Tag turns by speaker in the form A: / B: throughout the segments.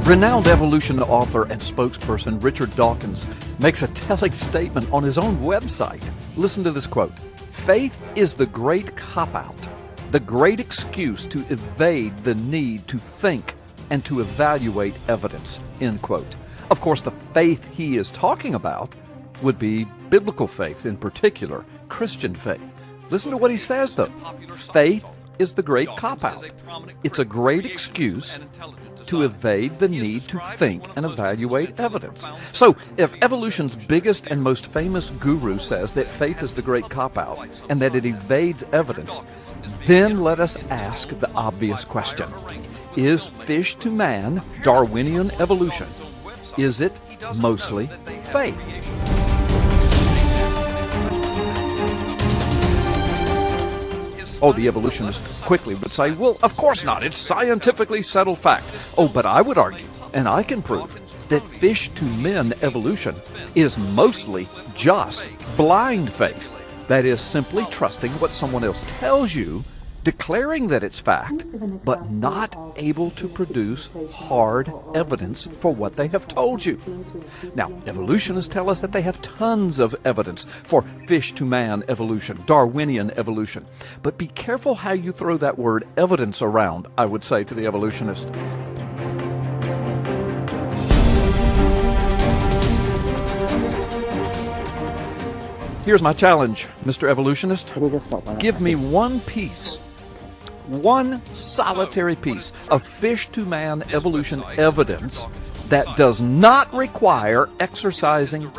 A: Renowned evolution author and spokesperson Richard Dawkins makes a telling statement on his own website. Listen to this quote: "Faith is the great cop-out, the great excuse to evade the need to think and to evaluate evidence," end quote. Of course, the faith he is talking about would be biblical faith, in particular, Christian faith. Listen to what he says, though. Faith is the great cop-out. It's a great excuse to evade the need to think and evaluate evidence. So, if evolution's biggest and most famous guru says that faith is the great cop-out and that it evades evidence, then let us ask the obvious question. Is fish to man Darwinian evolution? Is it mostly faith? Oh, the evolutionists quickly would say, well, of course not. It's scientifically settled fact. Oh, but I would argue, and I can prove, that fish to men evolution is mostly just blind faith. That is, simply trusting what someone else tells you, declaring that it's fact, but not able to produce hard evidence for what they have told you. Now, evolutionists tell us that they have tons of evidence for fish-to-man evolution, Darwinian evolution. But be careful how you throw that word evidence around, I would say to the evolutionist. Here's my challenge, Mr. Evolutionist. Give me one solitary piece of fish-to-man evolution evidence that does not require exercising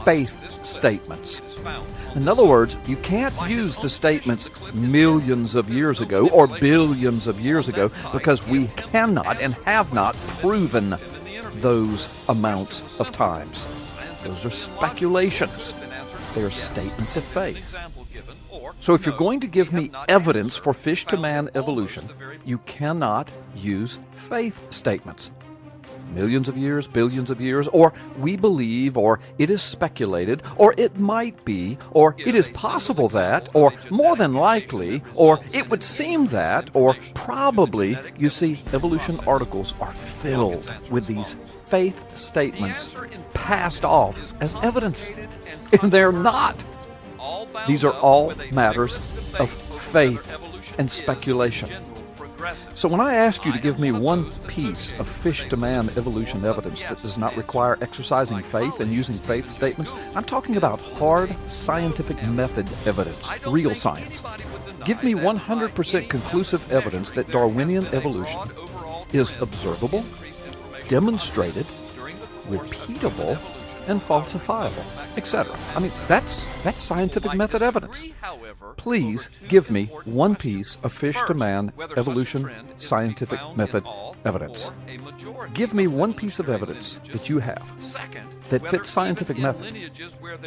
A: faith statements. In other words, you can't use the statements millions of years ago or billions of years ago because we cannot and have not proven those amounts of times. Those are speculations. They are statements of faith. So if you're going to give me evidence for fish-to-man evolution, you cannot use faith statements. Millions of years, billions of years, or we believe, or it is speculated, or it might be, or it is possible that, or more than likely, or it would seem that, or probably. You see, evolution articles are filled with these faith statements passed off as evidence. And they're not. These are all matters of faith and speculation. So when I ask you to give me one piece of fish-to-man evolution evidence that does not require exercising faith and using faith statements, I'm talking about hard scientific method evidence, real science. Give me 100% conclusive evidence that Darwinian evolution is observable, demonstrated, repeatable, and falsifiable, etc. I mean, that's scientific method evidence. Please give me one piece of fish-to-man evolution scientific method evidence. Give me one piece of evidence that you have that fits scientific method,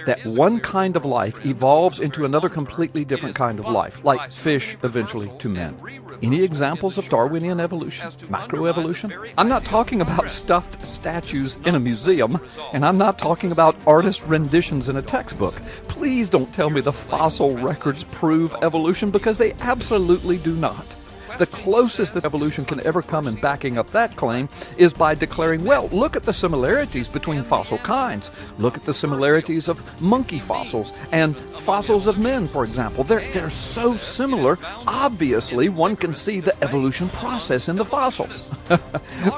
A: that one kind of life evolves into another completely different kind of life, like fish eventually to men. Any examples of Darwinian evolution, macroevolution? I'm not talking about stuffed statues in a museum, and I'm not talking about artist renditions in a textbook. Please don't tell me the fossil records prove evolution, because they absolutely do not. The closest that evolution can ever come in backing up that claim is by declaring, well, look at the similarities between fossil kinds. Look at the similarities of monkey fossils and fossils of men, for example. They're so similar, obviously one can see the evolution process in the fossils.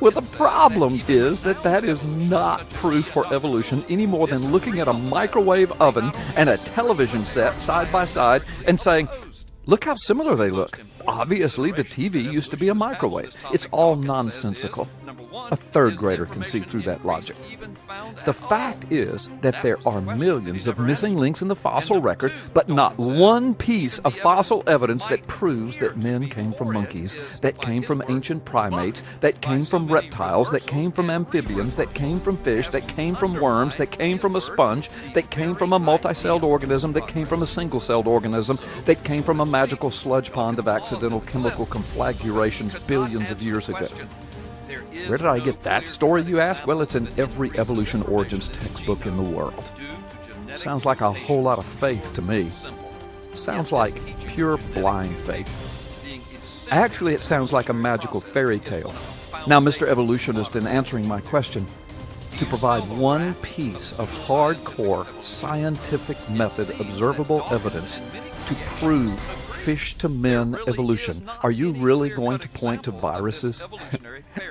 A: Well, the problem is that is not proof for evolution any more than looking at a microwave oven and a television set side by side and saying, look how similar they look. Obviously, the TV used to be a microwave. It's all nonsensical. A third grader can see through that logic. The fact is that there are millions of missing links in the fossil record, but not one piece of fossil evidence that proves that men came from monkeys, that came from ancient primates, that came from reptiles, that came from amphibians, that came from fish, that came from worms, that came from a sponge, that came from a multicelled organism, that came from a single-celled organism, that came from a magical sludge pond of accidental chemical conflagrations billions of years ago. Where did I get that story, you ask? Well, it's in every evolution origins textbook in the world. Sounds like a whole lot of faith to me. Sounds like pure blind faith. Actually, it sounds like a magical fairy tale. Now, Mr. Evolutionist, in answering my question, to provide one piece of hardcore scientific method observable evidence to prove fish-to-men evolution, are you really going to point to viruses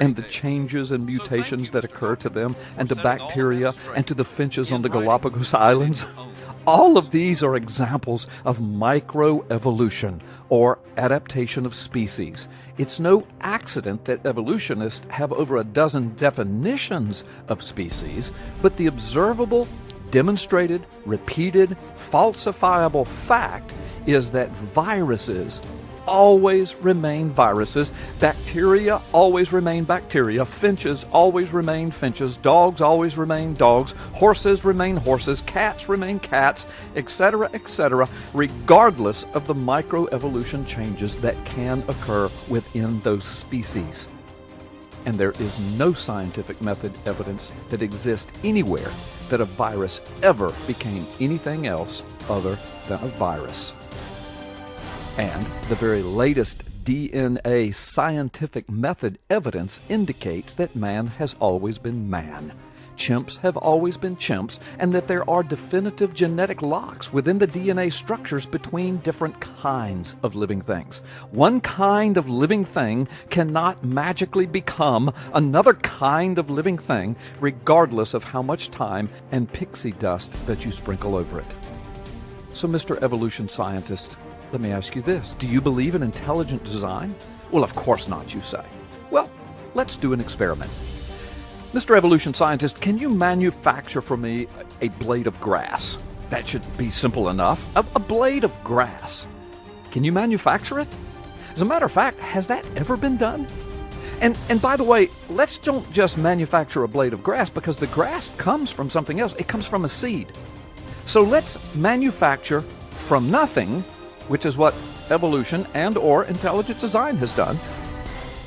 A: and the changes and mutations that occur to them, and to bacteria, and to the finches on the Galapagos Islands? All of these are examples of microevolution, or adaptation of species. It's no accident that evolutionists have over a dozen definitions of species, but the observable, demonstrated, repeated, falsifiable fact is that viruses always remain viruses, bacteria always remain bacteria, finches always remain finches, dogs always remain dogs, horses remain horses, cats remain cats, etc., regardless of the microevolution changes that can occur within those species. And there is no scientific method evidence that exists anywhere that a virus ever became anything else other than a virus. And the very latest DNA scientific method evidence indicates that man has always been man. Chimps have always been chimps, and that there are definitive genetic locks within the DNA structures between different kinds of living things. One kind of living thing cannot magically become another kind of living thing, regardless of how much time and pixie dust that you sprinkle over it. So, Mr. Evolution Scientist, let me ask you this. Do you believe in intelligent design? Well, of course not, you say. Well, let's do an experiment. Mr. Evolution Scientist, can you manufacture for me a blade of grass? That should be simple enough. A blade of grass. Can you manufacture it? As a matter of fact, has that ever been done? And by the way, let's don't just manufacture a blade of grass, because the grass comes from something else. It comes from a seed. So let's manufacture from nothing, which is what evolution and or intelligent design has done.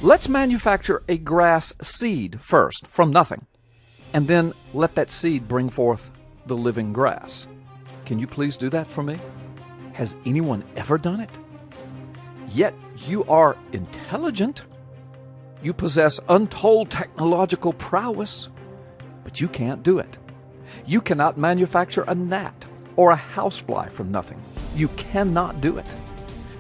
A: Let's manufacture a grass seed first, from nothing, and then let that seed bring forth the living grass. Can you please do that for me? Has anyone ever done it? Yet you are intelligent. You possess untold technological prowess, but you can't do it. You cannot manufacture a gnat or a housefly from nothing. You cannot do it.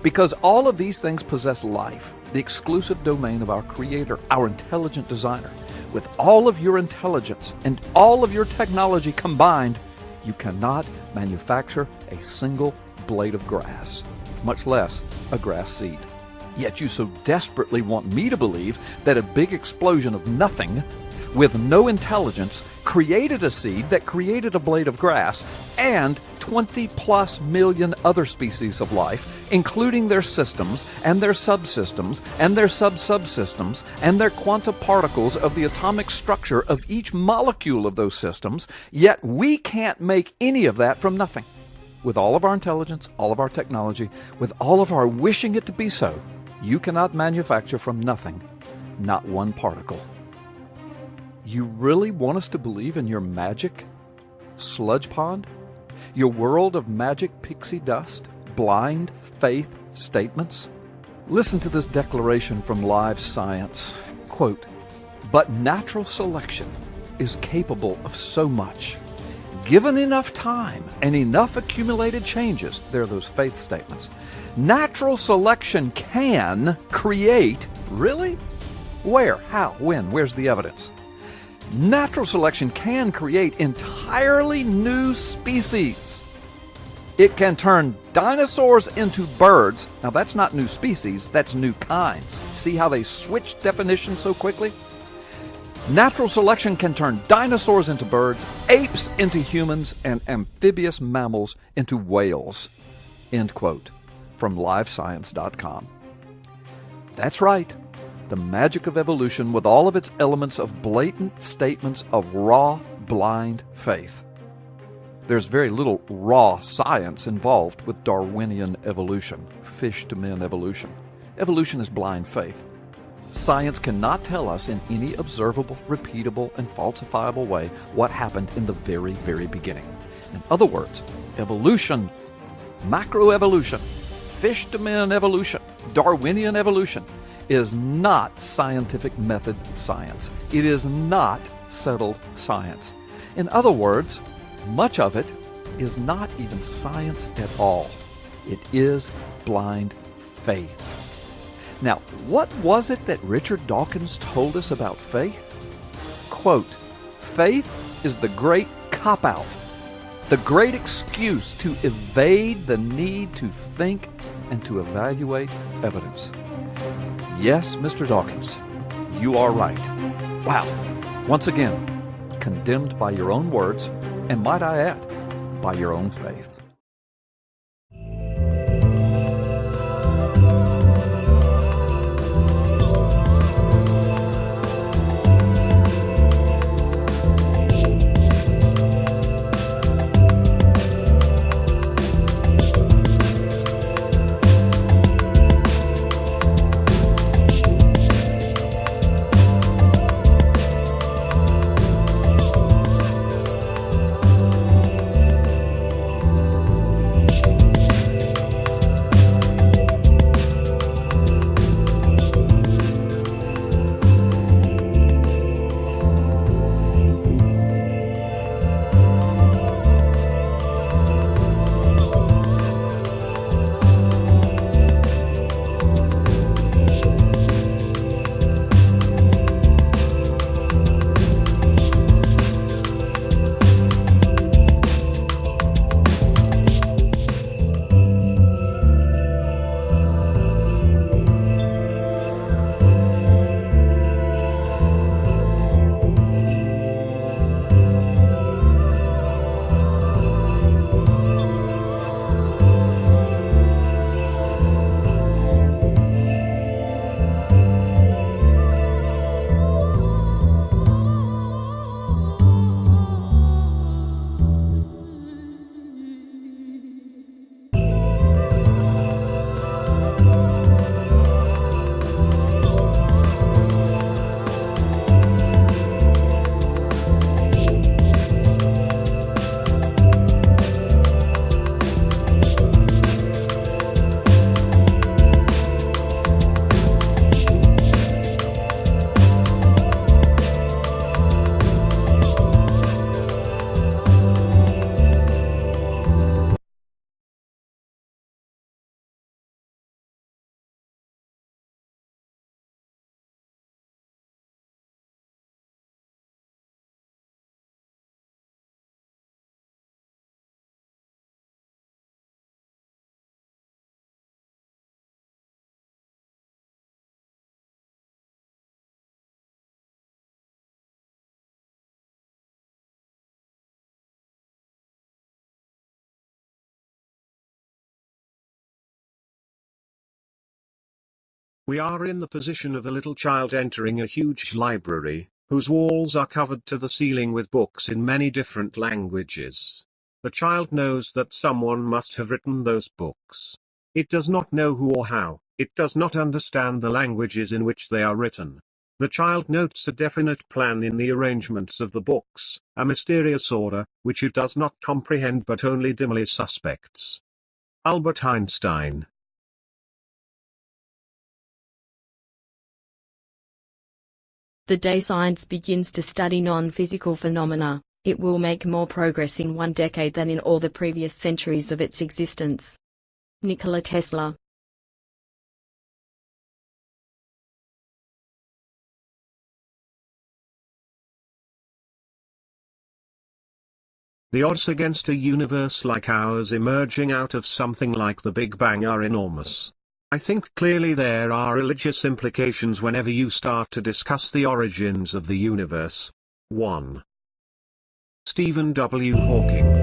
A: Because all of these things possess life, the exclusive domain of our Creator, our intelligent designer. With all of your intelligence and all of your technology combined, you cannot manufacture a single blade of grass, much less a grass seed. Yet you so desperately want me to believe that a big explosion of nothing with no intelligence created a seed that created a blade of grass and 20+ million other species of life, including their systems and their subsystems and their sub-subsystems and their quantum particles of the atomic structure of each molecule of those systems, yet we can't make any of that from nothing. With all of our intelligence, all of our technology, with all of our wishing it to be so, you cannot manufacture from nothing, not one particle. You really want us to believe in your magic sludge pond? Your world of magic pixie dust? Blind faith statements? Listen to this declaration from Live Science. Quote, "But natural selection is capable of so much. Given enough time and enough accumulated changes," there are those faith statements, "natural selection can create," really? Where? How? When? Where's the evidence? Natural selection can create entirely new species. It can turn dinosaurs into birds. Now that's not new species, that's new kinds. See how they switch definitions so quickly? Natural selection can turn dinosaurs into birds, apes into humans, and amphibious mammals into whales. End quote. From livescience.com. That's right. The magic of evolution, with all of its elements of blatant statements of raw, blind faith. There's very little raw science involved with Darwinian evolution, fish-to-men evolution. Evolution is blind faith. Science cannot tell us in any observable, repeatable, and falsifiable way what happened in the very, very beginning. In other words, evolution, macroevolution, fish-to-men evolution, Darwinian evolution, is not scientific method science. It is not settled science. In other words, much of it is not even science at all. It is blind faith. Now, what was it that Richard Dawkins told us about faith? Quote, "Faith is the great cop-out, the great excuse to evade the need to think and to evaluate evidence." Yes, Mr. Dawkins, you are right. Wow. Once again, condemned by your own words, and might I add, by your own faith.
B: We are in the position of a little child entering a huge library, whose walls are covered to the ceiling with books in many different languages. The child knows that someone must have written those books. It does not know who or how, it does not understand the languages in which they are written. The child notes a definite plan in the arrangements of the books, a mysterious order, which it does not comprehend but only dimly suspects. Albert Einstein.
C: The day science begins to study non-physical phenomena, it will make more progress in 1 decade than in all the previous centuries of its existence. Nikola Tesla.
B: The odds against a universe like ours emerging out of something like the Big Bang are enormous. I think clearly there are religious implications whenever you start to discuss the origins of the universe. 1. Stephen W. Hawking.